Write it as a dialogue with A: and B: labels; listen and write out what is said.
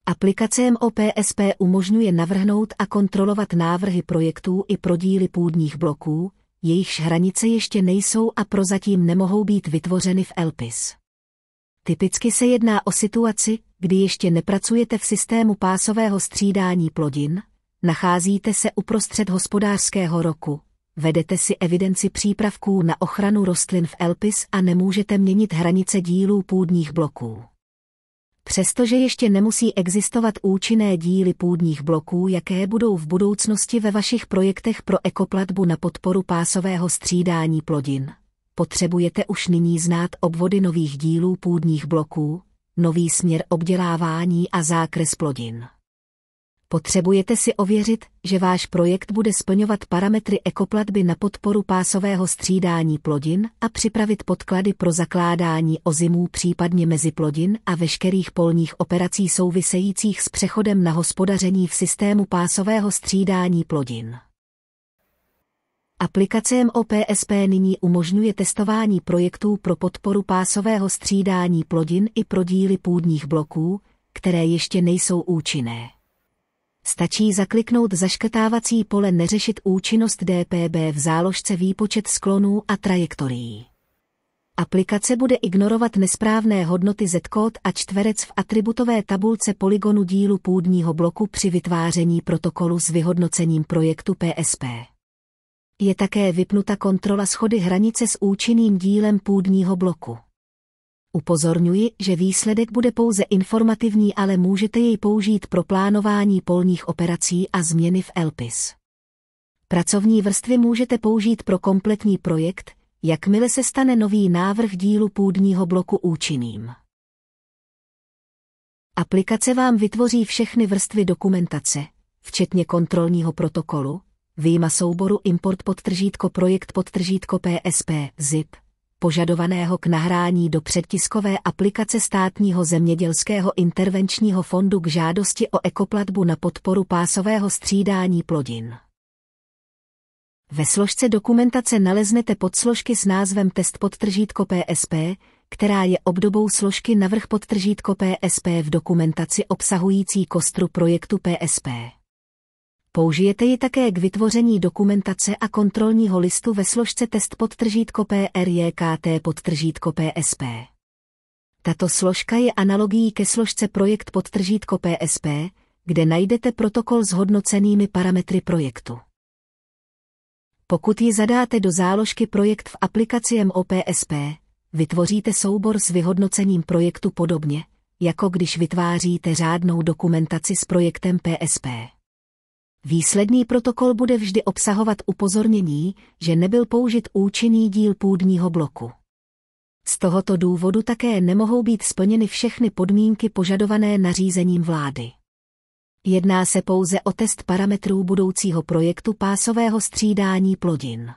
A: Aplikace MOPSP umožňuje navrhnout a kontrolovat návrhy projektů i pro díly půdních bloků, jejichž hranice ještě nejsou a prozatím nemohou být vytvořeny v LPIS. Typicky se jedná o situaci, kdy ještě nepracujete v systému pásového střídání plodin, nacházíte se uprostřed hospodářského roku, vedete si evidenci přípravků na ochranu rostlin v LPIS a nemůžete měnit hranice dílů půdních bloků. Přestože ještě nemusí existovat účinné díly půdních bloků, jaké budou v budoucnosti ve vašich projektech pro ekoplatbu na podporu pásového střídání plodin, potřebujete už nyní znát obvody nových dílů půdních bloků, nový směr obdělávání a zákres plodin. Potřebujete si ověřit, že váš projekt bude splňovat parametry ekoplatby na podporu pásového střídání plodin a připravit podklady pro zakládání ozimů případně meziplodin a veškerých polních operací souvisejících s přechodem na hospodaření v systému pásového střídání plodin. Aplikace MOPSP nyní umožňuje testování projektů pro podporu pásového střídání plodin i pro díly půdních bloků, které ještě nejsou účinné. Stačí zakliknout zaškrtávací pole Neřešit účinnost DPB v záložce Výpočet sklonů a trajektorií. Aplikace bude ignorovat nesprávné hodnoty Z-kód a čtverec v atributové tabulce polygonu dílu půdního bloku při vytváření protokolu s vyhodnocením projektu PSP. Je také vypnuta kontrola shody hranice s účinným dílem půdního bloku. Upozorňuji, že výsledek bude pouze informativní, ale můžete jej použít pro plánování polních operací a změny v LPIS. Pracovní vrstvy můžete použít pro kompletní projekt, jakmile se stane nový návrh dílu půdního bloku účinným. Aplikace vám vytvoří všechny vrstvy dokumentace, včetně kontrolního protokolu, vyjma souboru import_projekt_PSP zip, požadovaného k nahrání do předtiskové aplikace Státního zemědělského intervenčního fondu k žádosti o ekoplatbu na podporu pásového střídání plodin. Ve složce dokumentace naleznete podsložky s názvem test_PSP, která je obdobou složky navrh_PSP v dokumentaci obsahující kostru projektu PSP. Použijete ji také k vytvoření dokumentace a kontrolního listu ve složce test_projekt_PSP. Tato složka je analogií ke složce projekt_PSP, kde najdete protokol s hodnocenými parametry projektu. Pokud ji zadáte do záložky Projekt v aplikaci MOPSP, vytvoříte soubor s vyhodnocením projektu podobně, jako když vytváříte řádnou dokumentaci s projektem PSP. Výsledný protokol bude vždy obsahovat upozornění, že nebyl použit účinný díl půdního bloku. Z tohoto důvodu také nemohou být splněny všechny podmínky požadované nařízením vlády. Jedná se pouze o test parametrů budoucího projektu pásového střídání plodin.